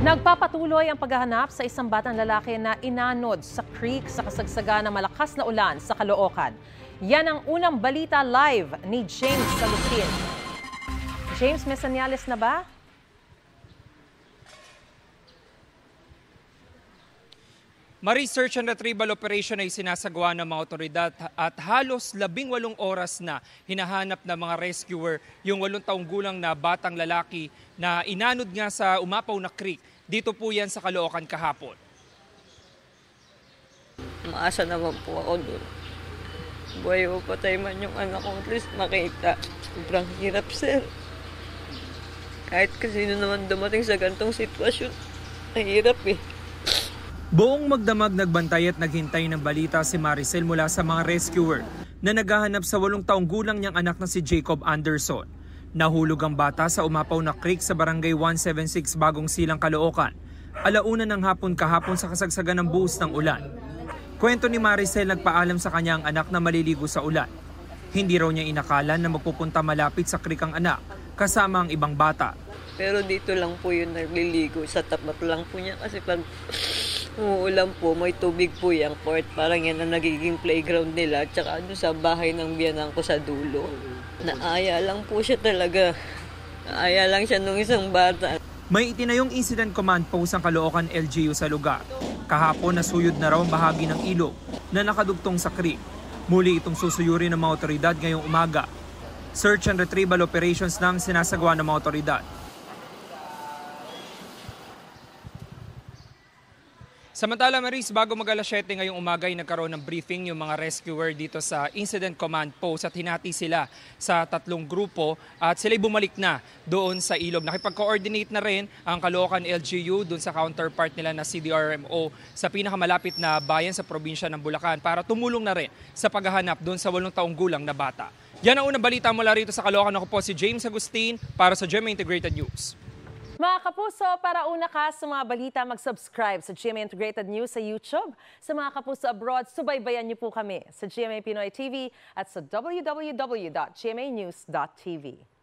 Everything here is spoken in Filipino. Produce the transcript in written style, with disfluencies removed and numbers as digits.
Nagpapatuloy ang paghahanap sa isang batang lalaki na inanod sa creek sa kasagsagan ng malakas na ulan sa Caloocan. Yan ang unang balita live ni James Salutin. James, may senyales na ba? Search and retrieval operation ay sinasagawa ng mga otoridad at halos 18 oras na hinahanap ng mga rescuer yung 8 taong gulang na batang lalaki na inanod nga sa umapaw na creek. Dito po yan sa Caloocan kahapon. Umaasa naman po ako doon. Buhay o patay man yung anak ko, at least makita. Sobrang hirap, sir. Kahit kasi naman dumating sa ganitong sitwasyon, mahirap eh. Buong magdamag nagbantay at naghintay ng balita si Maricel mula sa mga rescuer na naghahanap sa 8 taong gulang niyang anak na si Jacob Anderson. Nahulog ang bata sa umapaw na creek sa barangay 176 Bagong Silang, Caloocan. 1:00 ng hapon kahapon sa kasagsagan ng buhos ng ulan. Kwento ni Maricel, nagpaalam sa kanyang anak na maliligo sa ulan. Hindi raw niya inakala na magpupunta malapit sa creek ang anak kasama ang ibang bata. Pero dito lang po yun nagliligo. Sa tapat lang po niya kasi pag umuulan po, may tubig po yung court. Parang yan ang nagiging playground nila. Tsaka doon sa bahay ng biyanan ko sa dulo. Naaya lang po siya talaga. Naaya lang siya nung isang bata. May itinayong incident command post ang Caloocan LGU sa lugar. Kahapon nasuyod na raw ang bahagi ng ilog na nakadugtong sa creek. Muli itong susuyurin ng mga otoridad ngayong umaga. Search and retrieval operations nang sinasagawa ng mga otoridad. Samantala, Maris, bago mag-alas 7 ngayong umaga ay nagkaroon ng briefing yung mga rescuer dito sa Incident Command Post at hinati sila sa 3 grupo at sila'y bumalik na doon sa ilog. Nakipag-coordinate na rin ang Caloocan LGU doon sa counterpart nila na CDRMO sa pinakamalapit na bayan sa probinsya ng Bulacan para tumulong na rin sa paghahanap doon sa 8 taong gulang na bata. Yan ang unang balita mula rito sa Caloocan. Ako po si James Agustin para sa GMA Integrated News. Mga kapuso, para una ka sa mga balita, mag-subscribe sa GMA Integrated News sa YouTube. Sa mga kapuso abroad, subaybayan niyo po kami sa GMA Pinoy TV at sa www.gmanews.tv.